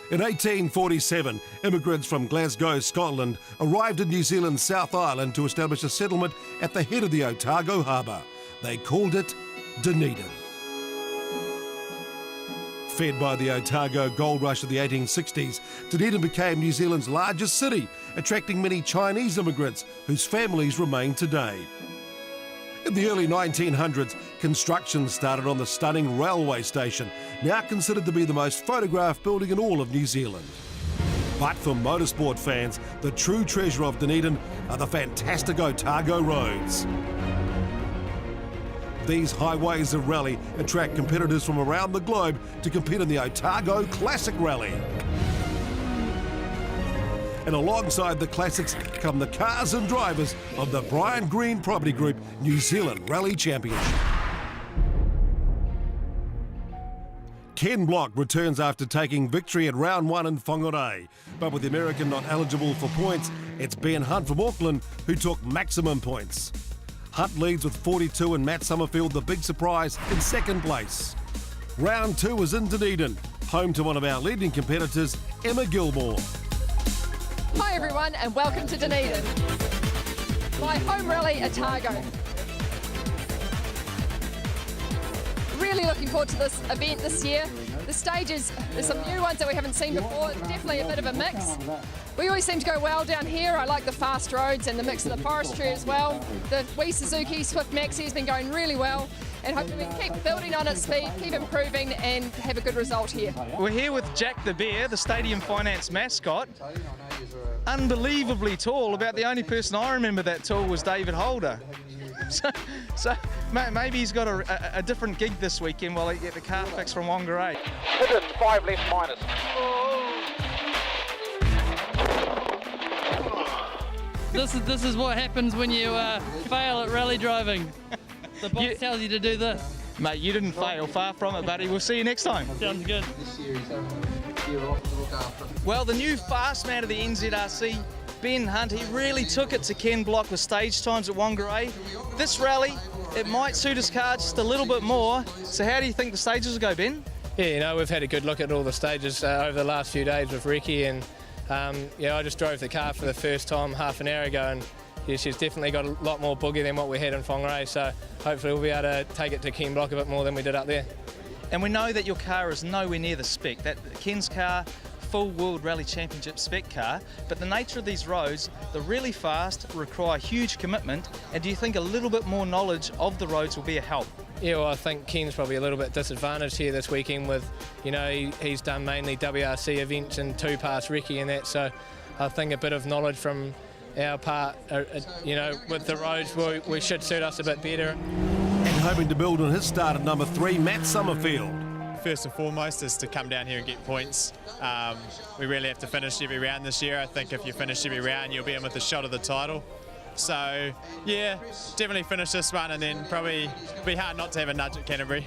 In 1847, immigrants from Glasgow, Scotland, arrived in New Zealand's South Island to establish a settlement at the head of the Otago harbour. They called it Dunedin. Fed by the Otago gold rush of the 1860s, Dunedin became New Zealand's largest city, attracting many Chinese immigrants whose families remain today. In the early 1900s, construction started on the stunning railway station, now considered to be the most photographed building in all of New Zealand. But for motorsport fans, the true treasure of Dunedin are the fantastic Otago roads. These highways of rally attract competitors from around the globe to compete in the Otago Classic Rally. And alongside the classics come the cars and drivers of the Brian Green Property Group New Zealand Rally Championship. Ken Block returns after taking victory at round 1 in Whangarei. But with the American not eligible for points, it's Ben Hunt from Auckland who took maximum points. Hunt leads with 42 and Matt Summerfield the big surprise in second place. Round 2 is in Dunedin, home to one of our leading competitors, Emma Gilmore. Hi everyone and welcome to Dunedin, my home rally Otago. Really looking forward to this event this year. The stages, there's some new ones that we haven't seen before, definitely a bit of a mix. We always seem to go well down here. I like the fast roads and the mix of the forestry as well. The wee Suzuki Swift Maxi has been going really well, and hopefully we can keep building on its speed, keep improving and have a good result here. We're here with Jack the Bear, the Stadium Finance mascot. Unbelievably tall. About the only person I remember that tall was David Holder. So maybe he's got a different gig this weekend while he get the car fixed from Whangarei. Hidden, 5 left minus. This is what happens when you fail at rally driving. The boss tells you to do this. Mate, you didn't fail, far from it, buddy. We'll see you next time. Sounds good. Well, the new fast man of the NZRC, Ben Hunt, he really took it to Ken Block with stage times at Whangarei. This rally, it might suit his car just a little bit more. So how do you think the stages will go, Ben? Yeah, you know, we've had a good look at all the stages over the last few days with Ricky, and I just drove the car for the first time half an hour ago, and yeah, she's definitely got a lot more boogie than what we had in Whangarei, so hopefully we'll be able to take it to Ken Block a bit more than we did up there. And we know that your car is nowhere near the spec. That Ken's car, full World Rally Championship spec car, but the nature of these roads, they're really fast, require huge commitment, and do you think a little bit more knowledge of the roads will be a help? Yeah, well, I think Ken's probably a little bit disadvantaged here this weekend with, he's done mainly WRC events and 2 past Ricky and that, so I think a bit of knowledge from our part, with the roads, we should suit us a bit better. And hoping to build on his start at number 3, Matt Summerfield. First and foremost is to come down here and get points. We really have to finish every round this year. I think if you finish every round, you'll be in with a shot of the title. So, yeah, definitely finish this one, and then probably be hard not to have a nudge at Canterbury.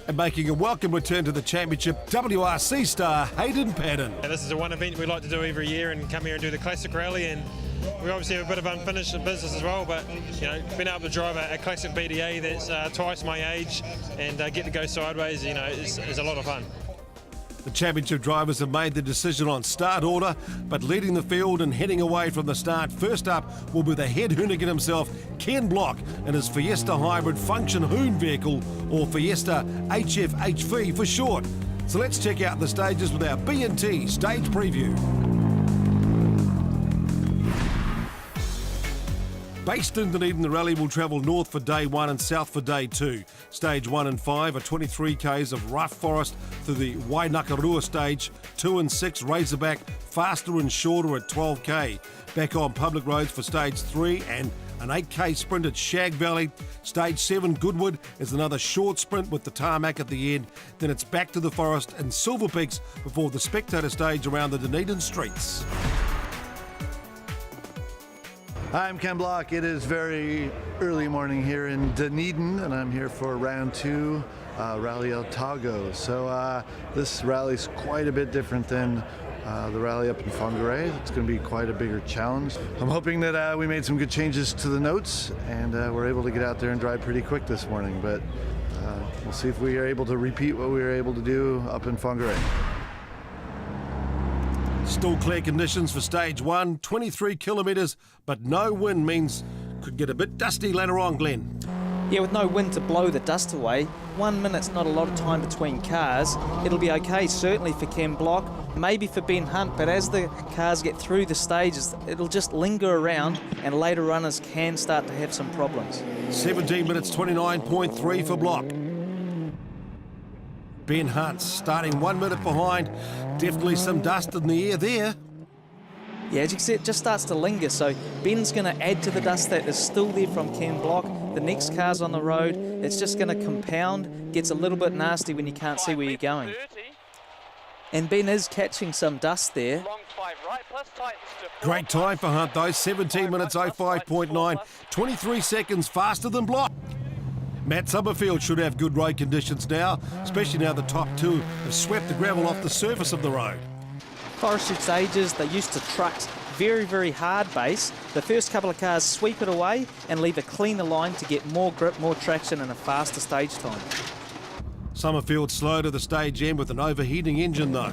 And making a welcome return to the championship, WRC star Hayden Padden. And this is the one event we like to do every year and come here and do the Classic Rally, and we obviously have a bit of unfinished business as well, but being able to drive a classic BDA that's twice my age and get to go sideways, is a lot of fun. The championship drivers have made the decision on start order, but leading the field and heading away from the start first up will be the head hoonigan himself, Ken Block, in his Fiesta Hybrid Function Hoon vehicle, or Fiesta HFHV for short. So let's check out the stages with our B&T stage preview. Based in Dunedin, the rally will travel north for day 1 and south for day 2. Stage 1 and 5 are 23 k's of rough forest through the Wainakarua stage. 2 and 6 Razorback, faster and shorter at 12k. Back on public roads for stage 3 and an 8k sprint at Shag Valley. Stage 7 Goodwood is another short sprint with the tarmac at the end. Then it's back to the forest and Silver Peaks before the spectator stage around the Dunedin streets. Hi, I'm Ken Block. It is very early morning here in Dunedin, and I'm here for round 2, Rally Otago. So this rally's quite a bit different than the rally up in Whangarei. It's going to be quite a bigger challenge. I'm hoping that we made some good changes to the notes, and we're able to get out there and drive pretty quick this morning. But we'll see if we are able to repeat what we were able to do up in Whangarei. Still clear conditions for stage 1, 23 kilometres, but no wind means could get a bit dusty later on, Glenn. Yeah, with no wind to blow the dust away, 1 minute's not a lot of time between cars. It'll be okay, certainly for Ken Block, maybe for Ben Hunt, but as the cars get through the stages, it'll just linger around and later runners can start to have some problems. 17 minutes 29.3 for Block. Ben Hunt starting 1 minute behind. Definitely some dust in the air there. Yeah, as you can see, it just starts to linger, so Ben's going to add to the dust that is still there from Ken Block. The next car's on the road, it's just going to compound, gets a little bit nasty when you can't see where you're going. And Ben is catching some dust there. Great time for Hunt though, 17 minutes 05.9, 23 seconds faster than Block. Matt Summerfield should have good road conditions now, especially now the top two have swept the gravel off the surface of the road. Forestry stages, they're used to trucks, very, very hard base. The first couple of cars sweep it away and leave a cleaner line to get more grip, more traction and a faster stage time. Summerfield slow to the stage end with an overheating engine though.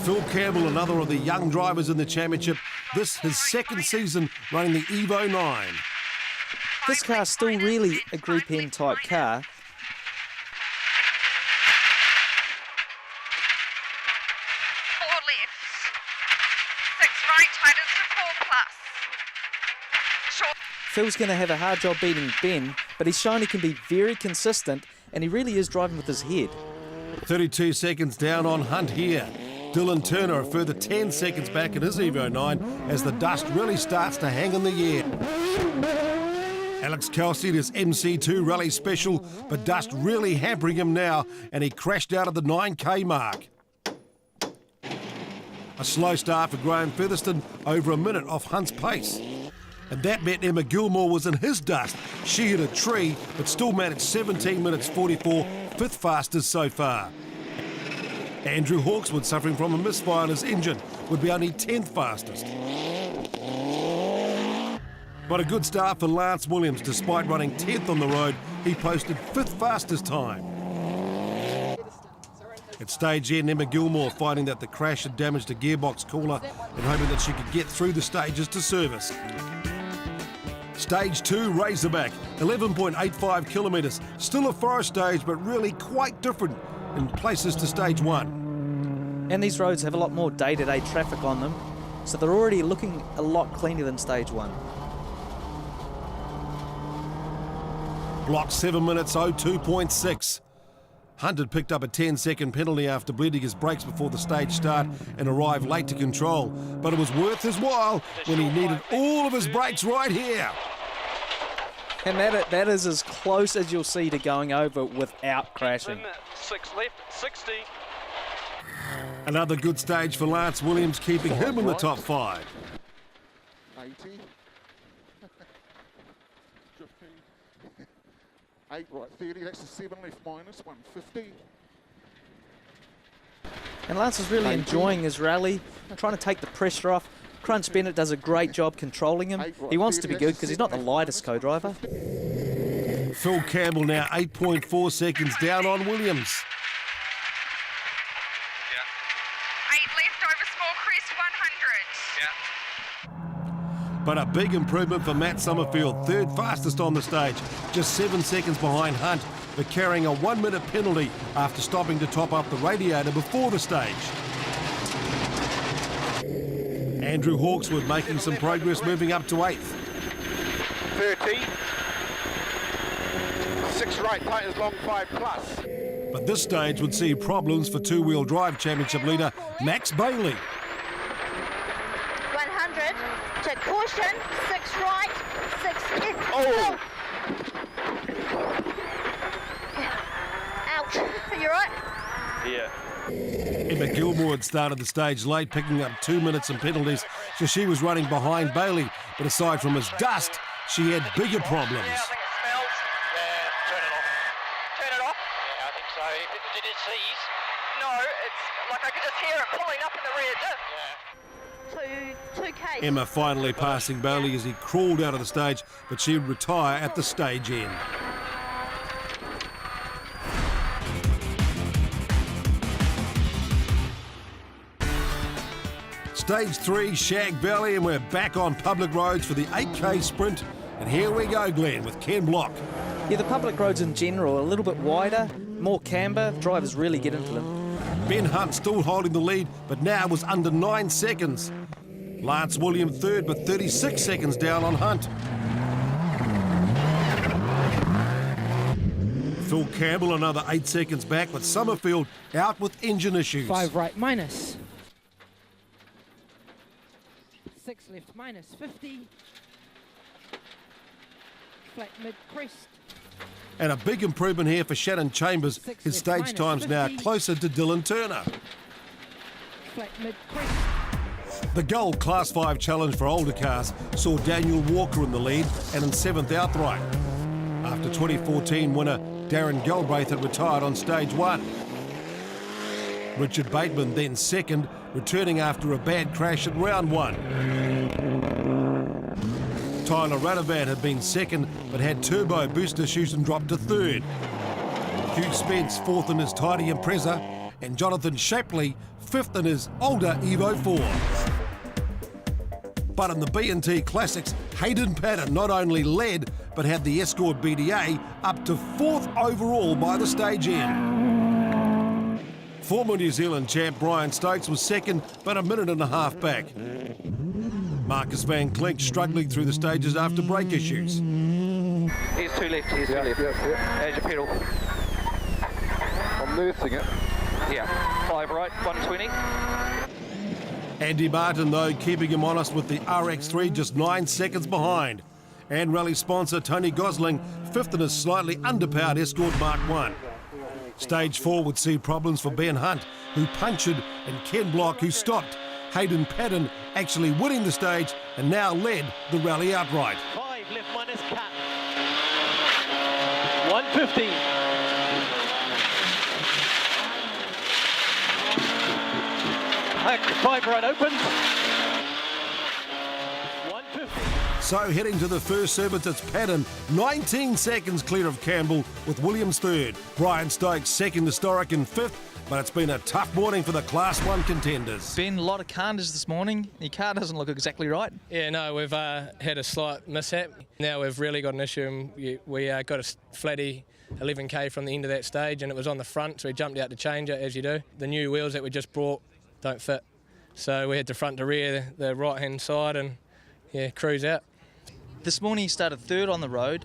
Phil Campbell, another of the young drivers in the championship, this his second season running the Evo 9. This car's still really a Group N type car. Phil's going to have a hard job beating Ben, but he's shown he can be very consistent and he really is driving with his head. 32 seconds down on Hunt here. Dylan Turner a further 10 seconds back in his Evo 9 as the dust really starts to hang in the air. Alex Kelsey in his MC2 rally special, but dust really hampering him now and he crashed out of the 9k mark. A slow start for Graham Featherston, over a minute off Hunt's pace. And that meant Emma Gilmore was in his dust. She hit a tree, but still managed 17 minutes 44, fifth fastest so far. Andrew Hawkswood, suffering from a misfire in his engine, would be only 10th fastest. But a good start for Lance Williams. Despite running 10th on the road, he posted 5th fastest time. At stage end, Emma Gilmore finding that the crash had damaged a gearbox cooler and hoping that she could get through the stages to service. Stage 2, Razorback, 11.85 kilometres. Still a forest stage, but really quite different in places to stage 1. And these roads have a lot more day-to-day traffic on them, so they're already looking a lot cleaner than stage 1. Block 7 minutes 02.6. Hunt had picked up a 10-second penalty after bleeding his brakes before the stage start and arrived late to control. But it was worth his while when he needed all of his brakes right here. And that is as close as you'll see to going over without crashing. 6 left, 60. Another good stage for Lance Williams, keeping him in the top 5. 80. 15. 8 right, 30. That's a 7 left minus 150. And Lance is really enjoying his rally, trying to take the pressure off. Crunch Bennett does a great job controlling him. He wants to be good because he's not the lightest co-driver. Phil Campbell now 8.4 seconds down on Williams. 8 left over small crest 100. But a big improvement for Matt Summerfield, third fastest on the stage, just 7 seconds behind Hunt, but carrying a 1 minute penalty after stopping to top up the radiator before the stage. Andrew Hawkswood making some progress, moving up to 8th. 30. 6 right, tightens long 5 plus. But this stage would see problems for two-wheel drive championship leader Max Bailey. 100 to caution, 6 right, 6 left. Oh! Ouch. Are you right? Yeah. Emma Gilmore had started the stage late, picking up 2 minutes in penalties, so she was running behind Bailey. But aside from his dust, she had bigger problems. Yeah, I think it smells. Yeah, turn it off. Turn it off? Yeah, I think so. Did it seize? No, it's like I could just hear it pulling up in the rear diff. Yeah. 2K. Emma finally passing Bailey as he crawled out of the stage, but she would retire at the stage end. Stage 3, Shag Valley, and we're back on public roads for the 8K sprint. And here we go, Glenn, with Ken Block. Yeah, the public roads in general are a little bit wider, more camber, drivers really get into them. Ben Hunt still holding the lead, but now was under 9 seconds. Lance William third, but 36 seconds down on Hunt. Phil Campbell another 8 seconds back, with Summerfield out with engine issues. 5 right minus. 6 left minus 50. Flat mid crest. And a big improvement here for Shannon Chambers. His stage time's now closer to Dylan Turner. Flat mid crest. The Gold Class 5 Challenge for older cars saw Daniel Walker in the lead and in 7th outright. After 2014 winner Darren Galbraith had retired on stage 1. Richard Bateman then second, returning after a bad crash at round 1. Tyler Radavan had been second, but had turbo boost issues and dropped to third. Hugh Spence fourth in his tidy Impreza, and Jonathan Shapley fifth in his older Evo 4. But in the B&T Classics, Hayden Patton not only led, but had the Escort BDA up to 4th overall by the stage end. Former New Zealand champ Brian Stokes was second, but a minute and a half back. Marcus Van Klink struggling through the stages after brake issues. Here's 2 left, here's 2 left. There's your pedal. I'm nursing it. Yeah, 5 right, 120. Andy Martin, though, keeping him honest with the RX3 just 9 seconds behind. And rally sponsor Tony Gosling, 5th in his slightly underpowered Escort Mark 1. Stage 4 would see problems for Ben Hunt, who punctured, and Ken Block, who stopped. Hayden Patton actually winning the stage and now led the rally outright. 5 left minus cut. 150. Five right opens. 150. So heading to the first service, it's Patton, 19 seconds clear of Campbell, with Williams third. Brian Stokes second, historic in 5th. But it's been a tough morning for the Class 1 contenders. Ben, a lot of carnage this morning. Your car doesn't look exactly right. Yeah, no, we've had a slight mishap. Now we've really got an issue, and we got a flatty 11k from the end of that stage, and it was on the front, so we jumped out to change it, as you do. The new wheels that we just brought don't fit, so we had to front to rear the right-hand side and, yeah, cruise out. This morning you started 3rd on the road,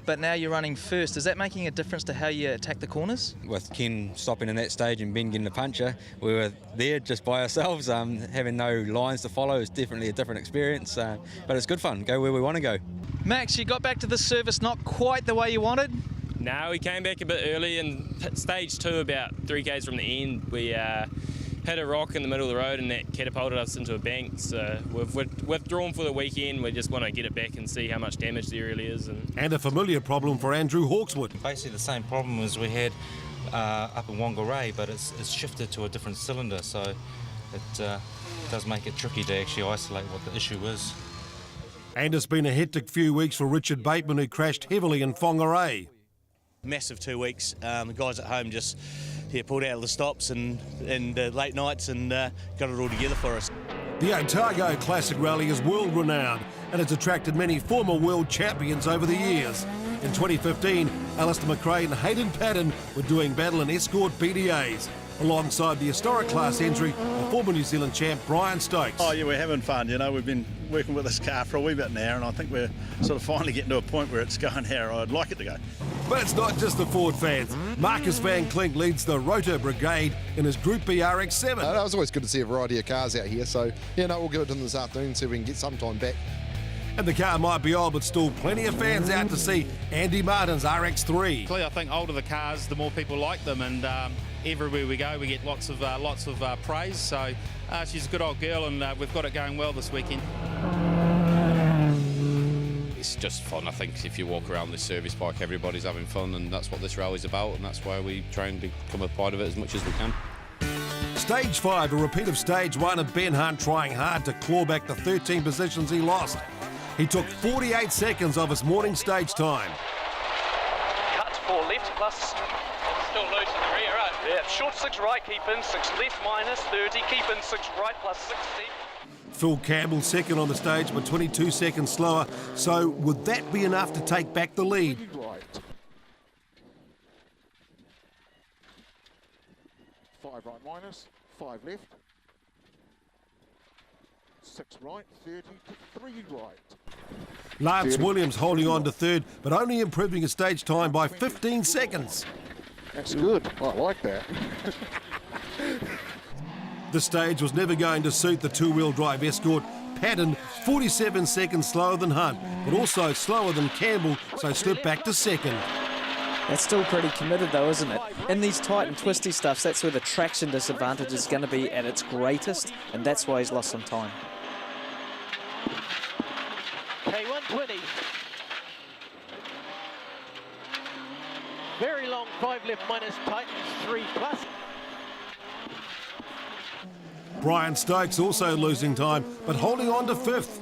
but now you're running 1st. Is that making a difference to how you attack the corners? With Ken stopping in that stage and Ben getting a puncher, we were there just by ourselves. Having no lines to follow is definitely a different experience, but it's good fun. Go where we want to go. Max, you got back to the service not quite the way you wanted? No, we came back a bit early in stage 2, about 3 k's from the end. We hit a rock in the middle of the road and that catapulted us into a bank. So we've withdrawn for the weekend. We just want to get it back and see how much damage there really is. And a familiar problem for Andrew Hawkswood. Basically the same problem as we had up in Whangarei, but it's shifted to a different cylinder, so it does make it tricky to actually isolate what the issue is. And it's been a hectic few weeks for Richard Bateman, who crashed heavily in Whangarei. Massive 2 weeks. The guys at home just pulled out of the stops and late nights and got it all together for us. The Otago Classic Rally is world renowned and has attracted many former world champions over the years. In 2015, Alistair McRae and Hayden Patton were doing battle in Escort BDAs, alongside the historic class entry of former New Zealand champ Brian Stokes. Oh yeah, we're having fun. You know, we've been working with this car for a wee bit now, and I think we're sort of finally getting to a point where it's going how I'd like it to go. But it's not just the Ford fans. Marcus Van Klink leads the Rotor Brigade in his Group B RX-7. It was always good to see a variety of cars out here, so yeah, no, we'll give it to them this afternoon, see if we can get some time back. And the car might be old, but still plenty of fans out to see Andy Martin's RX-3. I think older the cars, the more people like them, and everywhere we go, we get lots of praise. So she's a good old girl, and we've got it going well this weekend. It's just fun. I think if you walk around this service park, everybody's having fun, and that's what this rally's about, and that's why we try and become a part of it as much as we can. Stage 5, a repeat of Stage 1, of Ben Hunt trying hard to claw back the 13 positions he lost. He took 48 seconds of his morning stage time. Cut 4 left plus. Still loose in the rear, right? Yeah, short 6 right, keep in, 6 left minus 30, keep in 6 right plus 60. Phil Campbell second on the stage, but 22 seconds slower. So would that be enough to take back the lead? Right. 5 right minus, 5 left. 6 right, 30 to 3 right. Lance Williams holding on to third, but only improving his stage time by 15 seconds. That's good. I like that. The stage was never going to suit the two-wheel drive Escort. Patton 47 seconds slower than Hunt, but also slower than Campbell, so slipped back to second. That's still pretty committed though, isn't it? In these tight and twisty stuffs, that's where the traction disadvantage is going to be at its greatest, and that's why he's lost some time. K120. Very long 5 left minus tightens 3 plus. Brian Stokes also losing time, but holding on to fifth.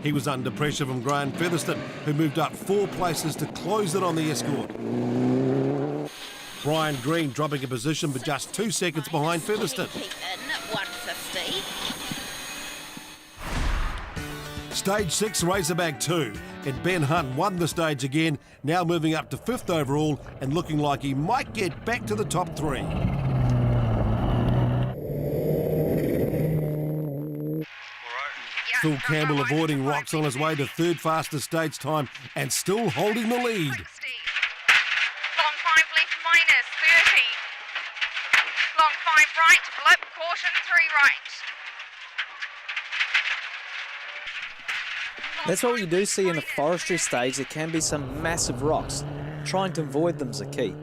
He was under pressure from Graham Featherstone, who moved up 4 places to close it on the Escort. Brian Green dropping a position, but just 2 seconds behind Featherstone. Stage 6 Razorback 2, and Ben Hunt won the stage again, now moving up to 5th overall and looking like he might get back to the top 3. Phil Campbell avoiding rocks on his way to 3rd fastest stage time and still holding the lead. Long 5 left minus 30. Long 5 right, blip, caution, 3 right. That's what you do see in a forestry stage. There can be some massive rocks. Trying to avoid them is the key.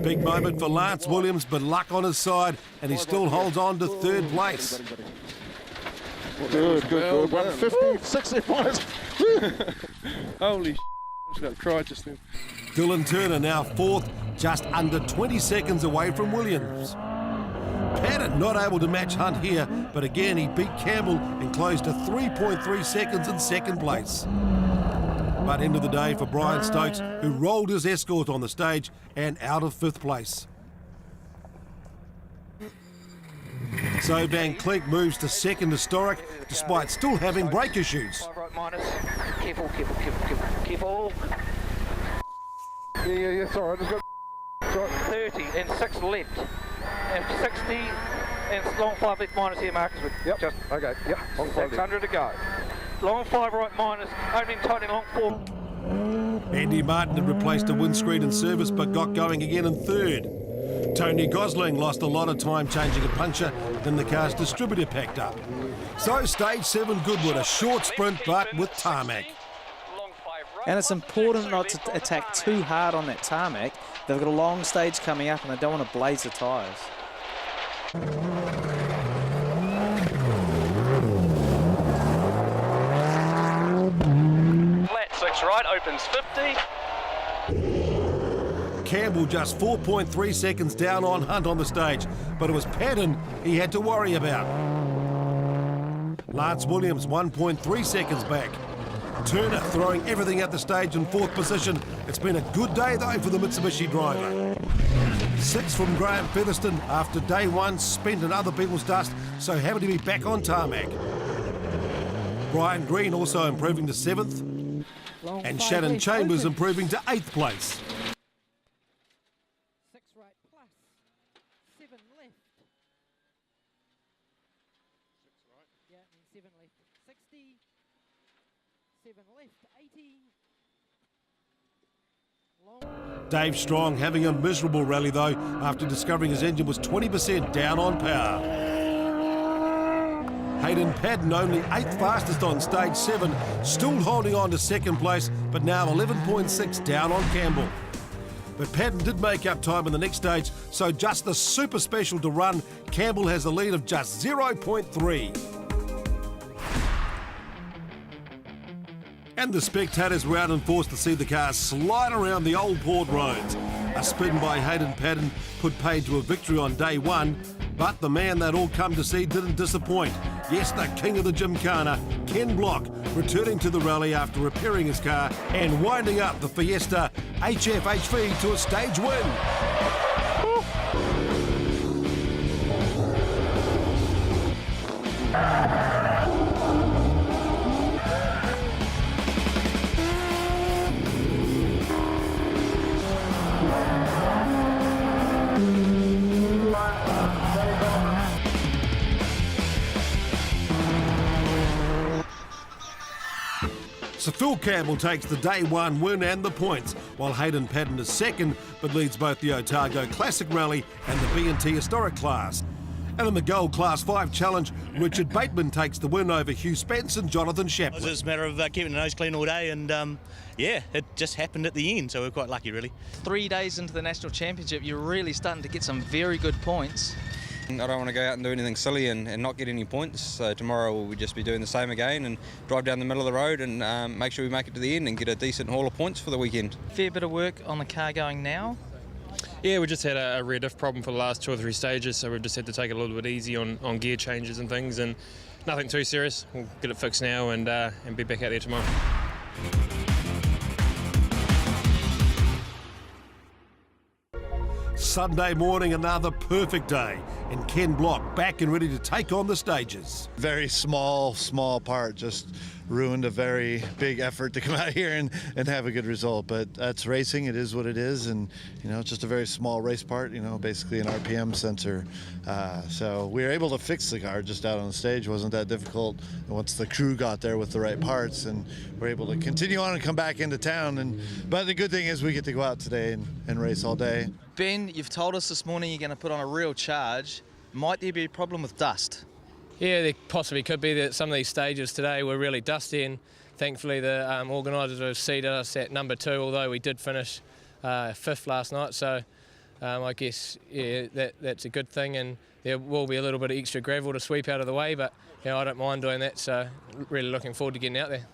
Big moment for Lance Williams, but luck on his side, and he still holds on to 3rd place. Good. 150, 60 minus. Holy I just got cried just then. Dylan Turner now 4th, just under 20 seconds away from Williams. Patton not able to match Hunt here, but again he beat Campbell and closed to 3.3 seconds in 2nd place. But end of the day for Brian Stokes, who rolled his Escort on the stage and out of 5th place. So Van Cleek moves to 2nd historic, despite still having brake issues. 5 right minus. Careful. Yeah, sorry, I just got... 30 and 6 left. And 60 and long 5 left minus here, Marcus. Yep, just okay, yep. 600 to go. Long 5 right minus, opening tightening long 4. Andy Martin had replaced a windscreen in service, but got going again in 3rd. Tony Gosling lost a lot of time changing a puncture, then the car's distributor packed up. So stage 7 Goodwood, a short sprint but with tarmac. And it's important not to attack too hard on that tarmac. They've got a long stage coming up and they don't want to blaze the tyres. Flat 6 right, opens 50. Campbell just 4.3 seconds down on Hunt on the stage, but it was Patton he had to worry about. Lance Williams 1.3 seconds back. Turner throwing everything at the stage in 4th position. It's been a good day though for the Mitsubishi driver. 6 from Graham Featherstone after day 1 spent in other people's dust, so happy to be back on tarmac. Brian Green also improving to 7th, and Shannon Chambers improving to 8th place. 6 right plus, 7 left. 6 right. Yeah, and 7 left. 60, 7 left, 80. Dave Strong having a miserable rally though after discovering his engine was 20% down on power. Hayden Patton only 8th fastest on stage 7, still holding on to 2nd place, but now 11.6 down on Campbell. But Patton did make up time in the next stage, so just the super special to run, Campbell has a lead of just 0.3. And the spectators were out in force to see the car slide around the old port roads. A spin by Hayden Patton put paid to a victory on day 1, but the man they'd all come to see didn't disappoint. Yes, the king of the Gymkhana, Ken Block, returning to the rally after repairing his car and winding up the Fiesta HFHV to a stage win. So Phil Campbell takes the day one win and the points, while Hayden Patton is second, but leads both the Otago Classic Rally and the B&T Historic Class. And in the Gold Class 5 Challenge, Richard Bateman takes the win over Hugh Spence and Jonathan Shapland. It's a matter of keeping the nose clean all day, and yeah, it just happened at the end, so we're quite lucky, really. 3 days into the National Championship, you're really starting to get some very good points. I don't want to go out and do anything silly and not get any points, so tomorrow we'll just be doing the same again and drive down the middle of the road and make sure we make it to the end and get a decent haul of points for the weekend. Fair bit of work on the car going now. Yeah, we just had a rear diff problem for the last 2 or 3 stages, so we've just had to take it a little bit easy on gear changes and things, and nothing too serious. We'll get it fixed now and be back out there tomorrow. Sunday morning, another perfect day, and Ken Block back and ready to take on the stages. Very small part, just ruined a very big effort to come out here and have a good result. But that's racing, it is what it is, and you know, it's just a very small race part, you know, basically an RPM sensor. So we were able to fix the car just out on the stage, wasn't that difficult. And once the crew got there with the right parts, and we're able to continue on and come back into town. But the good thing is we get to go out today and race all day. Ben, you've told us this morning you're going to put on a real charge. Might there be a problem with dust? Yeah, there possibly could be that some of these stages today were really dusty, and thankfully the organisers have seated us at number 2, although we did finish 5th last night, so I guess yeah, that's a good thing, and there will be a little bit of extra gravel to sweep out of the way, but you know, I don't mind doing that, so really looking forward to getting out there.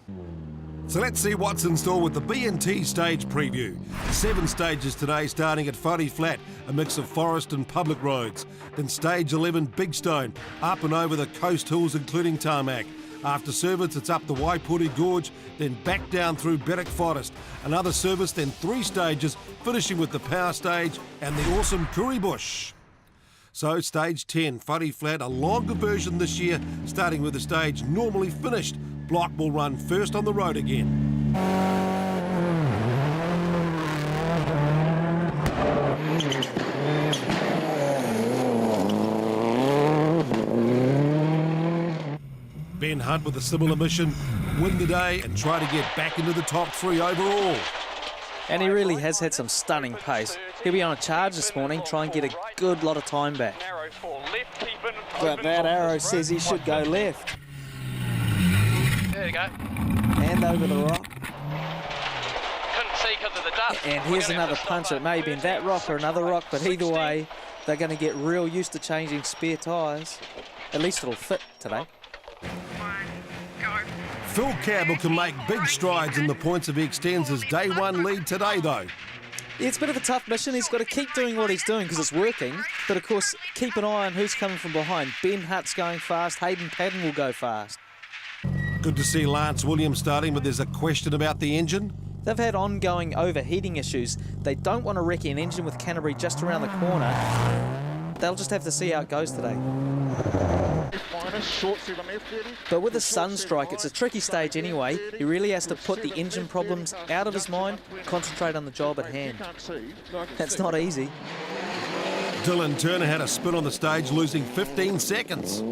So let's see what's in store with the B&T stage preview. 7 stages today, starting at Whare Flat, a mix of forest and public roads. Then stage 11, Big Stone, up and over the coast hills including tarmac. After service, it's up the Waipori Gorge, then back down through Berwick Forest. Another service, then 3 stages, finishing with the power stage and the awesome Kuri Bush. So stage 10, Whare Flat, a longer version this year, starting with the stage normally finished. Block will run first on the road again. Ben Hunt with a similar mission, win the day and try to get back into the top 3 overall. And he really has had some stunning pace. He'll be on a charge this morning, try and get a good lot of time back. But that arrow says he should go left. There you go. And over the rock. Couldn't see because of the dust. And here's another punch. It may have been that rock or another rock, but either way, they're going to get real used to changing spare tyres. At least it'll fit today. Phil Campbell can make big strides in the points if he extends his day 1 lead today, though. Yeah, it's a bit of a tough mission. He's got to keep doing what he's doing because it's working. But, of course, keep an eye on who's coming from behind. Ben Hutt's going fast. Hayden Patton will go fast. Good to see Lance Williams starting, but there's a question about the engine. They've had ongoing overheating issues. They don't want to wreck an engine with Canterbury just around the corner. They'll just have to see how it goes today. But with the sunstrike, it's a tricky stage anyway. He really has to put the engine problems out of his mind, concentrate on the job at hand. That's not easy. Dylan Turner had a spin on the stage, losing 15 seconds.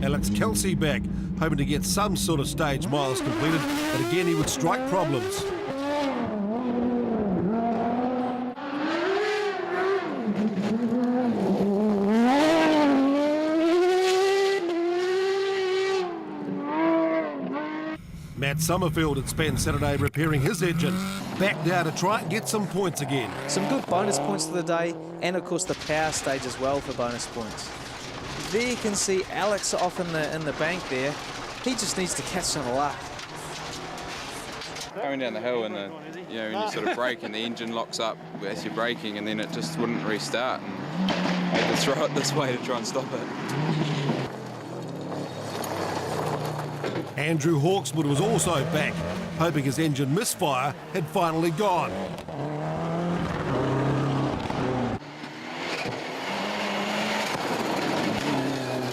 Alex Kelsey back, hoping to get some sort of stage miles completed, but again he would strike problems. Matt Summerfield had spent Saturday repairing his engine, back now to try and get some points again. Some good bonus points for the day, and of course the power stage as well for bonus points. There you can see Alex off in the bank there. He just needs to catch some luck. Coming down the hill and when you sort of brake and the engine locks up as you're braking and then it just wouldn't restart, and I had to throw it this way to try and stop it. Andrew Hawkswood was also back, hoping his engine misfire had finally gone.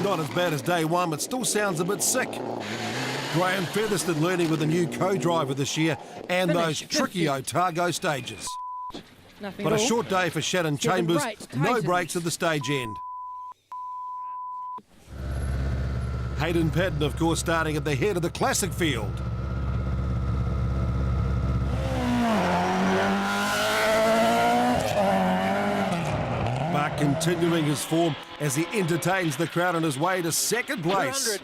Not as bad as day one, but still sounds a bit sick. Graham Featherston learning with a new co-driver this year and those tricky Otago stages. But a short day for Shannon Chambers, no breaks at the stage end. Hayden Patton, of course, starting at the head of the classic field. But continuing his form as he entertains the crowd on his way to second place.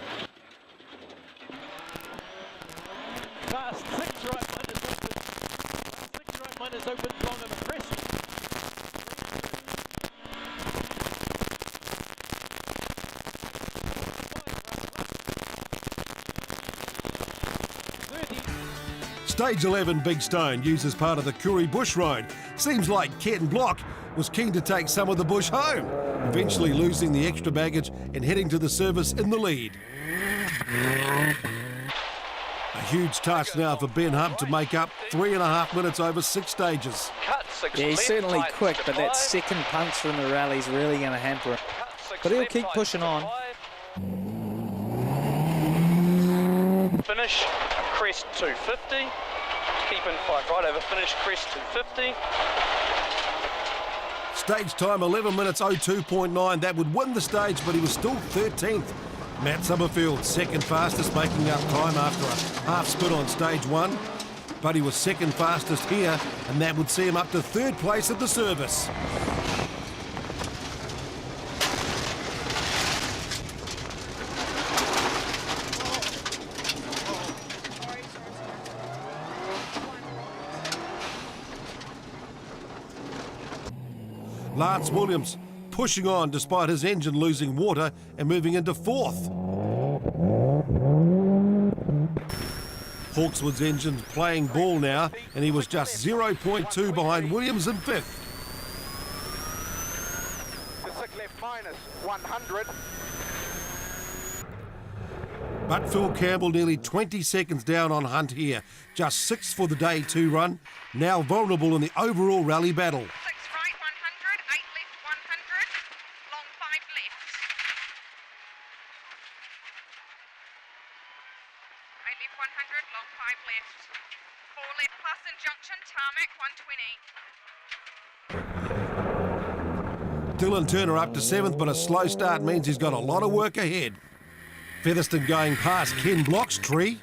Fast 6 right minus open long of a crest. Stage 11 Big Stone used as part of the Koori Bush Road. Seems like Ken Block was keen to take some of the bush home, eventually losing the extra baggage and heading to the service in the lead. A huge task now for Ben Hunt to make up 3.5 minutes over 6 stages. Yeah, he's certainly quick, but that second punch from the rally is really going to hamper him. But he'll keep pushing on. Finish, crest 250. Keep in 5 right over finish, crest 250. Stage time 11 minutes 02.9. That would win the stage, but he was still 13th. Matt Summerfield, second fastest, making up time after a half split on stage 1. But he was second fastest here, and that would see him up to 3rd place at the service. Lance Williams pushing on despite his engine losing water and moving into 4th. Hawkswood's engine's playing ball now, and he was just 0.2 behind Williams in 5th. The 6 left minus 100. But Phil Campbell nearly 20 seconds down on Hunt here. Just 6th for the day 2 run, now vulnerable in the overall rally battle. Dylan Turner up to 7th, but a slow start means he's got a lot of work ahead. Featherston going past Ken Block's tree,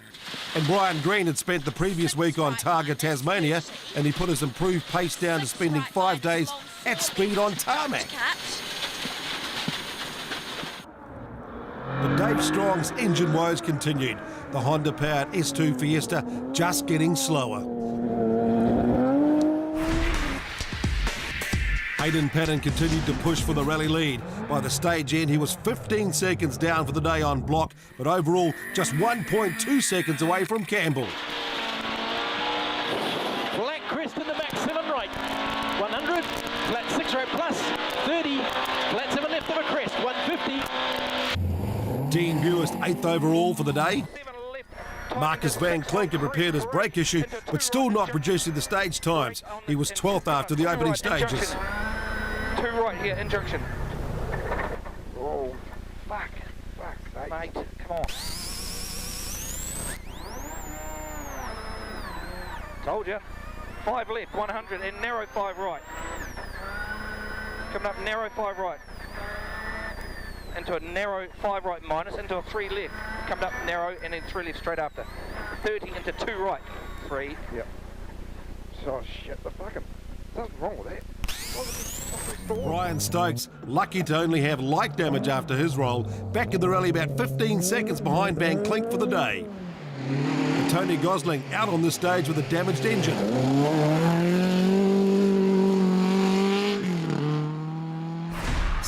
and Brian Green had spent the previous week on Targa, Tasmania, and he put his improved pace down to spending 5 days at speed on tarmac. But Dave Strong's engine woes continued. The Honda-powered S2 Fiesta just getting slower. Hayden Patton continued to push for the rally lead. By the stage end, he was 15 seconds down for the day on Block, but overall just 1.2 seconds away from Campbell. Black crest in the back, 7 right, 100, flat 6 right plus, 30, flat 7 left of a crest, 150. Dean Buist 8th overall for the day. Marcus Van Klink had repaired his brake issue, but still not producing the stage times. He was 12th after the opening stages. 2 right here, injunction. Oh, fuck, mate, come on. Told you. 5 left, 100, and narrow 5 right. Coming up narrow 5 right. Into a narrow 5 right minus, into a 3 left. Coming up narrow and then 3 left straight after. 30 into 2 right. 3. Yep. So shit, the fucking... Something's wrong with that. Brian Stokes, lucky to only have light damage after his roll, back in the rally about 15 seconds behind Van Klink for the day. And Tony Gosling out on the stage with a damaged engine.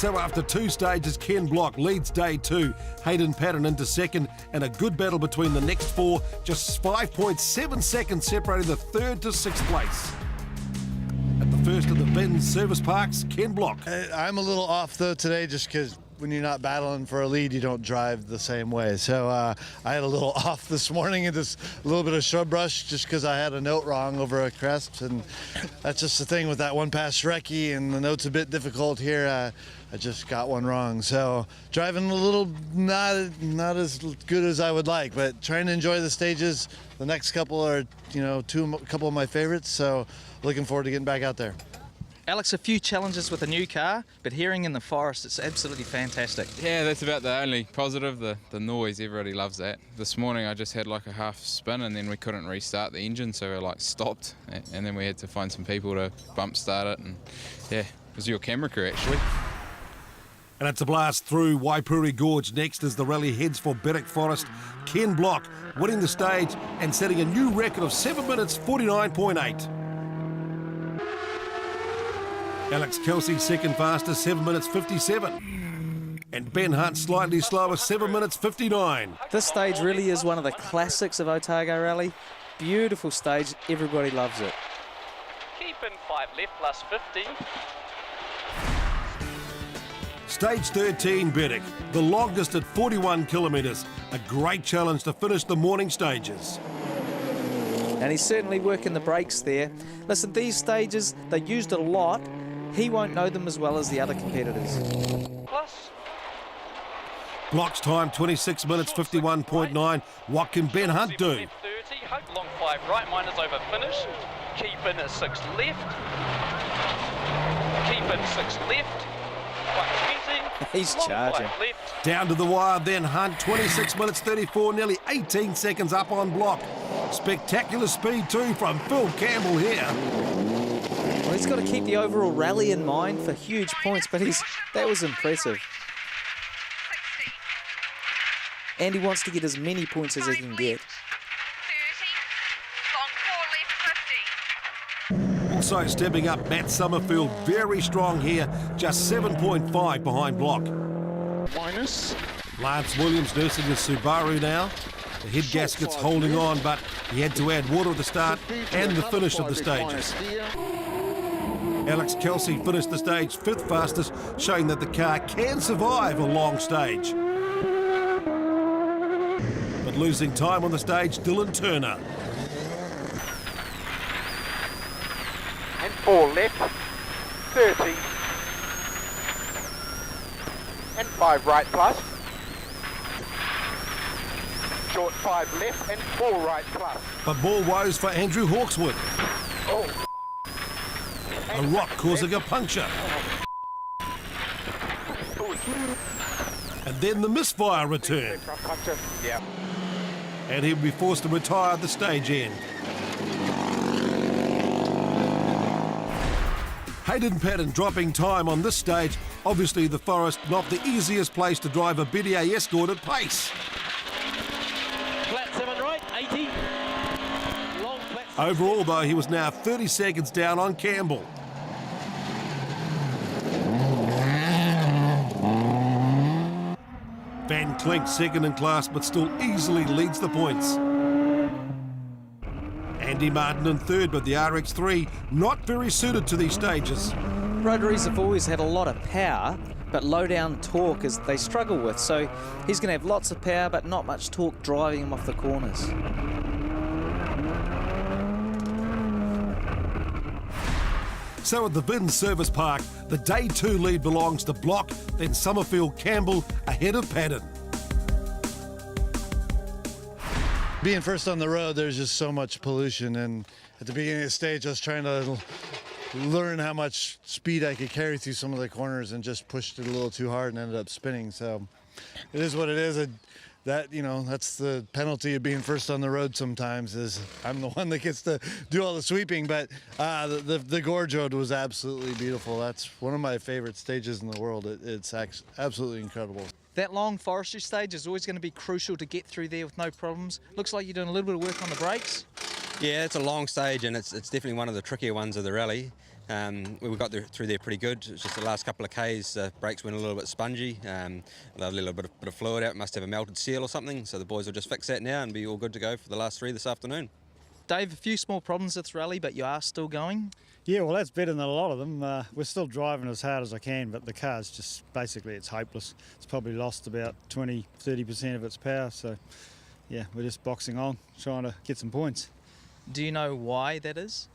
So after 2 stages, Ken Block leads day 2. Hayden Patton into second, and a good battle between the next 4, just 5.7 seconds separating the 3rd to 6th place. At the first of the Ben's service parks, Ken Block. I'm a little off though today just because when you're not battling for a lead, you don't drive the same way. So I had a little off this morning and just a little bit of shrub rush just because I had a note wrong over a crest. And that's just the thing with that one pass recce, and the note's a bit difficult here. I just got one wrong. So driving a little not as good as I would like, but trying to enjoy the stages. The next couple are, a couple of my favorites. So looking forward to getting back out there. Alex, a few challenges with a new car, but hearing in the forest, it's absolutely fantastic. Yeah, that's about the only positive, the noise. Everybody loves that. This morning I just had like a half spin and then we couldn't restart the engine, so we like stopped, and then we had to find some people to bump start it, and yeah, it was your camera crew actually. And it's a blast through Waipuri Gorge next as the rally heads for Berwick Forest. Ken Block winning the stage and setting a new record of 7 minutes 49.8. Alex Kelsey second fastest, 7 minutes 57. And Ben Hunt slightly slower, 7 minutes 59. This stage really is one of the classics of Otago Rally. Beautiful stage, everybody loves it. Keep in 5 left plus 50. Stage 13, Berwick, the longest at 41 kilometres. A great challenge to finish the morning stages. And he's certainly working the brakes there. Listen, these stages, they're used a lot. He won't know them as well as the other competitors. Plus. Block's time, 26 minutes 51.9. What can Ben Hunt do? 30, hope long 5 right, minus over finish. Keep in at 6 left. Keep in 6 left. He's charging. Down to the wire then, Hunt, 26 minutes 34, nearly 18 seconds up on Block. Spectacular speed too from Phil Campbell here. Well, he's got to keep the overall rally in mind for huge points, but that was impressive. And he wants to get as many points as he can get. Also stepping up, Matt Summerfield, very strong here, just 7.5 behind Block. Minus. Lance Williams nursing his Subaru now. The head gasket's holding on, but he had to add water at the start and the finish of the stages. Alex Kelsey finished the stage 5th fastest, showing that the car can survive a long stage. But losing time on the stage, Dylan Turner. And 4 left, 30. And 5 right plus. Short 5 left and 4 right plus. But more woes for Andrew Hawkswood. Oh. A rock causing a puncture. And then the misfire return. Yeah. And he'll be forced to retire at the stage end. Hayden Patton dropping time on this stage. Obviously the forest not the easiest place to drive a BDA Escort at pace. Flat 7 right, 80. Long flat. Overall though, he was now 30 seconds down on Campbell. Van Klink second in class, but still easily leads the points. Andy Martin in third, but the RX3 not very suited to these stages. Rotaries have always had a lot of power, but low down torque is they struggle with, so he's going to have lots of power but not much torque driving him off the corners. So at the Vin Service Park, the Day 2 lead belongs to Block, then Summerfield Campbell ahead of Patton. Being first on the road, there's just so much pollution, and at the beginning of the stage I was trying to learn how much speed I could carry through some of the corners and just pushed it a little too hard and ended up spinning. So it is what it is. That's the penalty of being first on the road sometimes, is I'm the one that gets to do all the sweeping. But the Gorge Road was absolutely beautiful. That's one of my favorite stages in the world. It's absolutely incredible. That long forestry stage is always going to be crucial to get through there with no problems. Looks like you're doing a little bit of work on the brakes. Yeah, it's a long stage and it's definitely one of the trickier ones of the rally. We got through there pretty good. It was just the last couple of Ks, the brakes went a little bit spongy. A little bit of fluid out, must have a melted seal or something. So the boys will just fix that now and be all good to go for the last 3 this afternoon. Dave, a few small problems this rally, but you are still going? Yeah, well, that's better than a lot of them. We're still driving as hard as I can, but the car's just basically, it's hopeless. It's probably lost about 20-30% of its power. So, yeah, we're just boxing on, trying to get some points. Do you know why that is?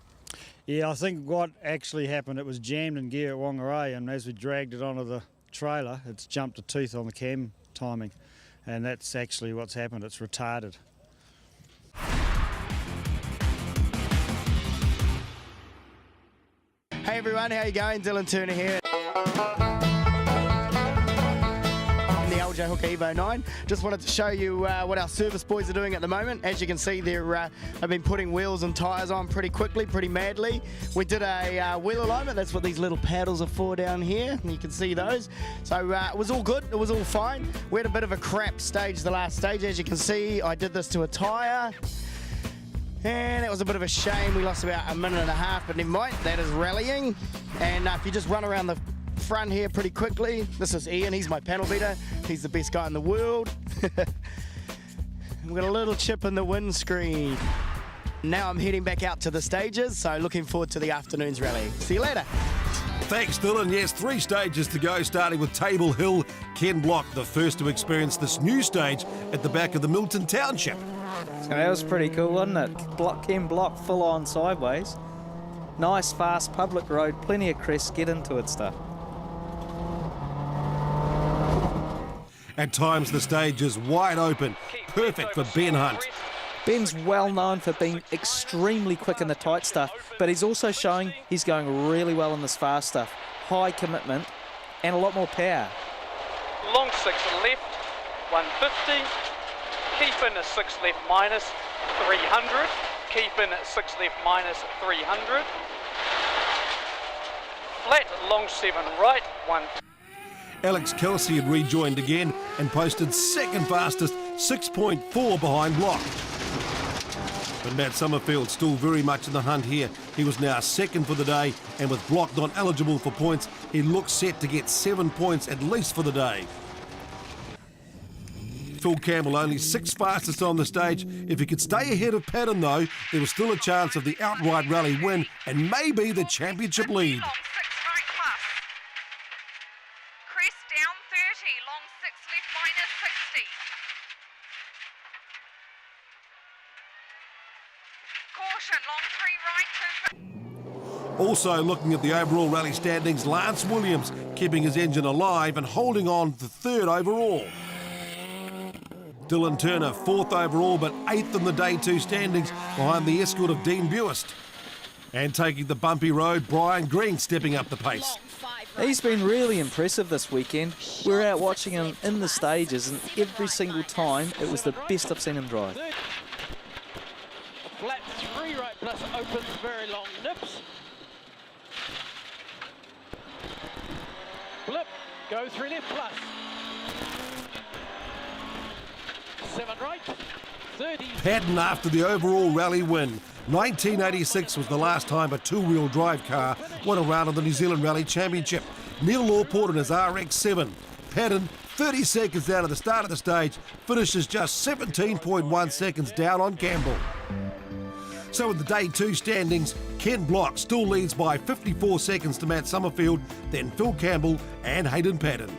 Yeah, I think what actually happened, it was jammed in gear at Whangarei, and as we dragged it onto the trailer, it's jumped a tooth on the cam timing, and that's actually what's happened. It's retarded. Hey everyone, how you going? Dylan Turner here. The LJ Hook Evo 9. Just wanted to show you what our service boys are doing at the moment. As you can see, they've been putting wheels and tyres on pretty quickly, pretty madly. We did a wheel alignment. That's what these little paddles are for down here, and you can see those. So it was all good. It was all fine. We had a bit of a crap stage the last stage. As you can see, I did this to a tyre. And it was a bit of a shame. We lost about a minute and a half, but never mind. That is rallying. And if you just run around the front here pretty quickly, this is Ian. He's my panel beater. He's the best guy in the world. We've got a little chip in the windscreen. Now I'm heading back out to the stages, so looking forward to the afternoon's rally. See you later. Thanks, Dylan. Yes, 3 stages to go, starting with Table Hill. Ken Block, the first to experience this new stage at the back of the Milton Township. So that was pretty cool, wasn't it? Ken Block full on sideways. Nice, fast public road, plenty of crests, get into it stuff. At times the stage is wide open, perfect for Ben Hunt. Ben's well known for being extremely quick in the tight stuff, but he's also showing he's going really well in this fast stuff. High commitment and a lot more power. Long 6 left, 150. Keep in a 6 left minus 300. Keep in 6 left minus 300. Flat long 7 right, 1. Alex Kelsey had rejoined again and posted second fastest, 6.4 behind Block. But Matt Summerfield still very much in the hunt here. He was now second for the day, and with Block not eligible for points, he looks set to get 7 points at least for the day. Phil Campbell only 6th fastest on the stage. If he could stay ahead of Patton though, there was still a chance of the outright rally win and maybe the championship lead. Crest down 30, long 6 left minus 60. Caution, long 3 right, 2. Also looking at the overall rally standings, Lance Williams keeping his engine alive and holding on to 3rd overall. Dylan Turner 4th overall but 8th in the Day 2 standings behind the escort of Dean Buist. And taking the bumpy road, Brian Green stepping up the pace. He's been really impressive this weekend. We were out watching him in the stages and every single time it was the best I've seen him drive. Flat 3 right plus opens very long nips. Flip, go 3 left plus. 7 right, 30. Patton after the overall rally win. 1986 was the last time a 2-wheel drive car won a round of the New Zealand Rally Championship. Neil Lawport in his RX-7. Patton, 30 seconds out of the start of the stage, finishes just 17.1 seconds down on Campbell. So with the Day 2 standings, Ken Block still leads by 54 seconds to Matt Summerfield, then Phil Campbell and Hayden Patton.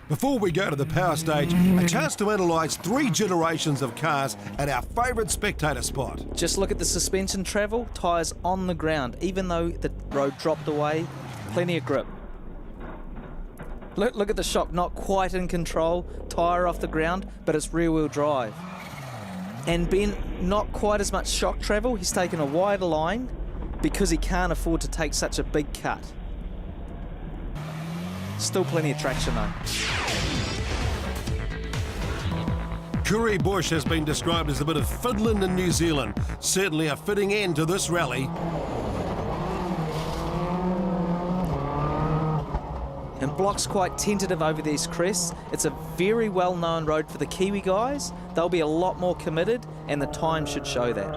Before we go to the power stage, a chance to analyse 3 generations of cars at our favourite spectator spot. Just look at the suspension travel, tyres on the ground, even though the road dropped away, plenty of grip. Look at the shock, not quite in control, tyre off the ground, but it's rear wheel drive. And Ben, not quite as much shock travel, he's taken a wider line because he can't afford to take such a big cut. Still plenty of traction though. Curry Bush has been described as a bit of Finland in New Zealand. Certainly a fitting end to this rally. And Block's quite tentative over these crests. It's a very well-known road for the Kiwi guys. They'll be a lot more committed and the time should show that.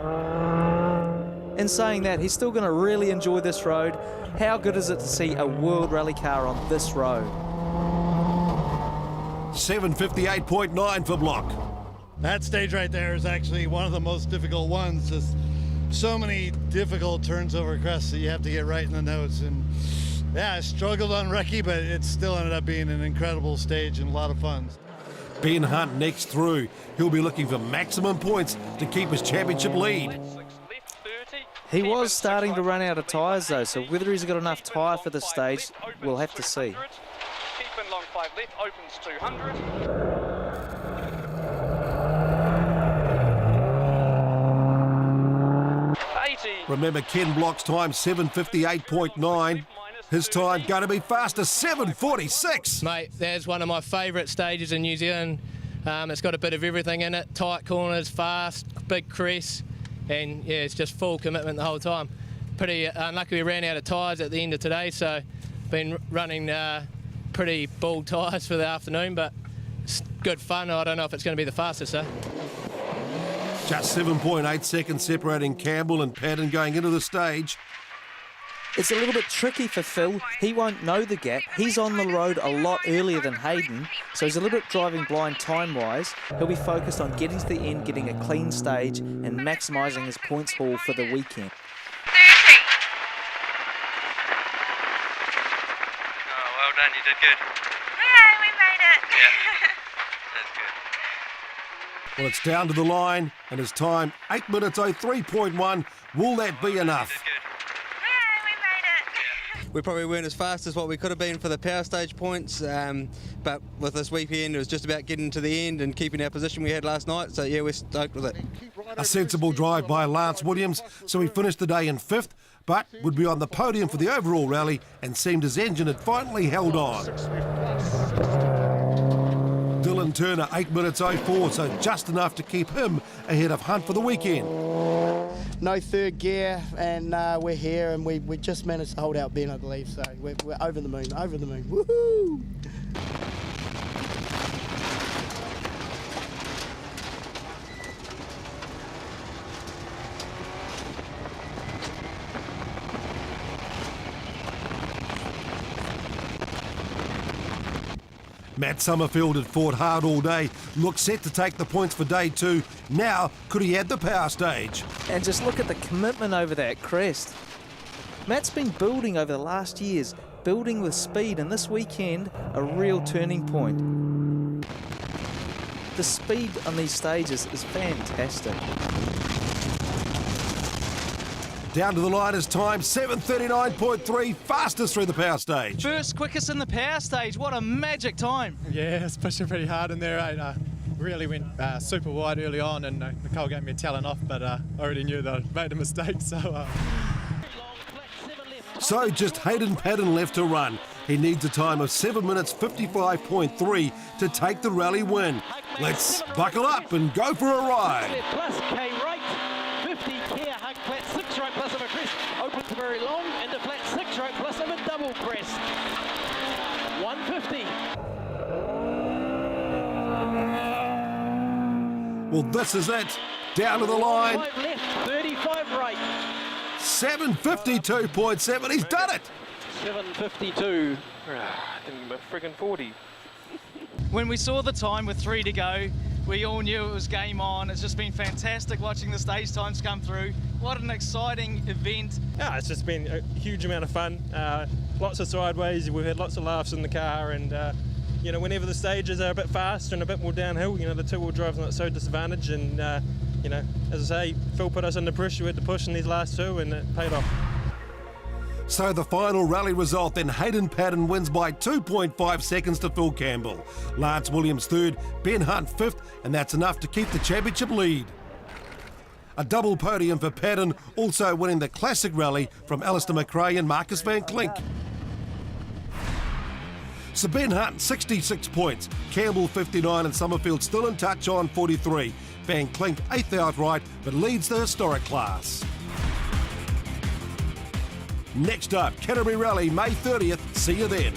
In saying that, he's still going to really enjoy this road. How good is it to see a World Rally car on this road? 7:58.9 for Block. That stage right there is actually one of the most difficult ones. Just so many difficult turns over crests that you have to get right in the notes. And yeah, I struggled on recce, but it still ended up being an incredible stage and a lot of fun. Ben Hunt next through. He'll be looking for maximum points to keep his championship lead. He was starting to run out of tyres though, so whether he's got enough tyre for this stage, we'll have to see. Keep in long 5 left, opens 200. Remember Ken Block's time 7:58.9. His time going to be faster, 7:46. Mate, that's one of my favourite stages in New Zealand. It's got a bit of everything in it, tight corners, fast, big crease, and yeah, it's just full commitment the whole time. Pretty unlucky we ran out of tyres at the end of today, so been running pretty bald tyres for the afternoon, but it's good fun. I don't know if it's going to be the fastest, though. Just 7.8 seconds separating Campbell and Patton going into the stage. It's a little bit tricky for Phil. He won't know the gap. He's on the road a lot earlier than Hayden, so he's a little bit driving blind time-wise. He'll be focused on getting to the end, getting a clean stage, and maximising his points haul for the weekend. 30. Oh, well done, you did good. Yeah, we made it. Yeah, that's good. Well, it's down to the line, and his time 8 minutes 03.1. Will that be enough? We probably weren't as fast as what we could have been for the power stage points, but with this weekend it was just about getting to the end and keeping our position we had last night, so yeah, we're stoked with it. A sensible drive by Lance Williams, so he finished the day in 5th, but would be on the podium for the overall rally and seemed his engine had finally held on. Dylan Turner, 8 minutes 04, so just enough to keep him ahead of Hunt for the weekend. No third gear, and we're here, and we just managed to hold out Ben, I believe, so we're over the moon, woohoo! Matt Summerfield had fought hard all day, looks set to take the points for day 2. Now, could he add the power stage? And just look at the commitment over that crest. Matt's been building over the last years, building with speed, and this weekend, a real turning point. The speed on these stages is fantastic. Down to the line is time, 7:39.3, fastest through the power stage. First quickest in the power stage, what a magic time. Yeah, it's pushing pretty hard in there. I really went super wide early on, and Nicole gave me a talent off, but I already knew that I'd made a mistake, so... So just Hayden Patton left to run. He needs a time of 7 minutes 55.3 to take the rally win. Let's buckle up and go for a ride. Plus K right, 50 Kia hug flat 6 right plus of a crest, open to very long, into flat 6 right plus of a double crest. 150. Well, this is it. Down to the line. 5 left, 35 right. 7:52.7. He's done it. 7:52. I think we're friggin' 40. When we saw the time with 3 to go, we all knew it was game on. It's just been fantastic watching the stage times come through. What an exciting event. Yeah, it's just been a huge amount of fun. Lots of sideways, we've had lots of laughs in the car, and you know, whenever the stages are a bit faster and a bit more downhill, you know, the two-wheel drive's not so disadvantaged, and you know, as I say, Phil put us under pressure, we had to push in these last two, and it paid off. So the final rally result, then Hayden Patton wins by 2.5 seconds to Phil Campbell. Lance Williams 3rd, Ben Hunt 5th, and that's enough to keep the championship lead. A double podium for Patton, also winning the classic rally from Alistair McRae and Marcus van Klink. So Ben Hunt, 66 points, Campbell 59 and Summerfield still in touch on 43. Van Klink 8th outright, but leads the historic class. Next up, Canterbury Rally, May 30th. See you then.